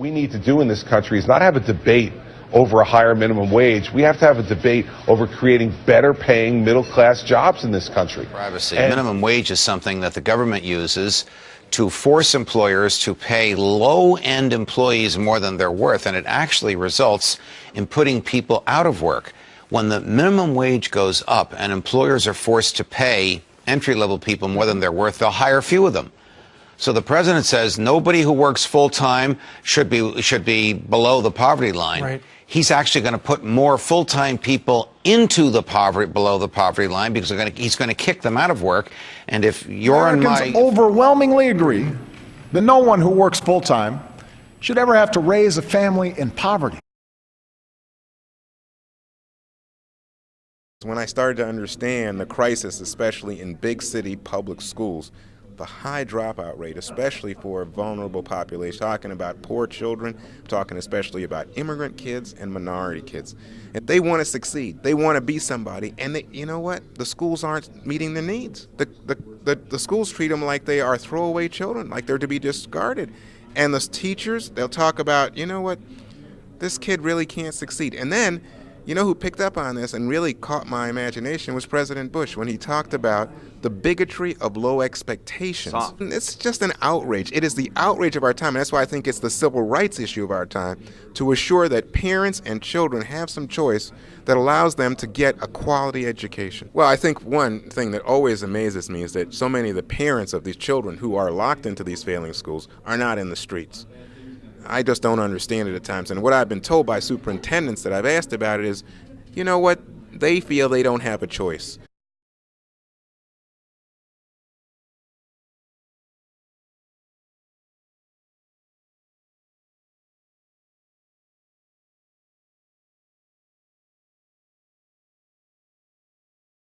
we need to do in this country is not have a debate over a higher minimum wage. We have to have a debate over creating better paying middle class jobs in this country. Privacy. Minimum wage is something that the government uses to force employers to pay low-end employees more than they're worth, and it actually results in putting people out of work. When the minimum wage goes up and employers are forced to pay entry-level people more than they're worth, they'll hire few of them. So the president says nobody who works full-time should be below the poverty line. Right. He's actually going to put more full-time people into the below the poverty line, because he's going to kick them out of work. And if you're Americans overwhelmingly agree that no one who works full-time should ever have to raise a family in poverty. When I started to understand the crisis, especially in big city public schools, the high dropout rate, especially for a vulnerable population, talking about poor children, talking especially about immigrant kids and minority kids. If they want to succeed, they want to be somebody, and you know what? The schools aren't meeting their needs. The schools treat them like they are throwaway children, like they're to be discarded. And the teachers, they'll talk about, you know what? This kid really can't succeed. And then, you know who picked up on this and really caught my imagination was President Bush, when he talked about the bigotry of low expectations. It's just an outrage. It is the outrage of our time, and that's why I think it's the civil rights issue of our time, to assure that parents and children have some choice that allows them to get a quality education. Well, I think one thing that always amazes me is that so many of the parents of these children who are locked into these failing schools are not in the streets. I just don't understand it at times. And what I've been told by superintendents that I've asked about it is, you know what, they feel they don't have a choice.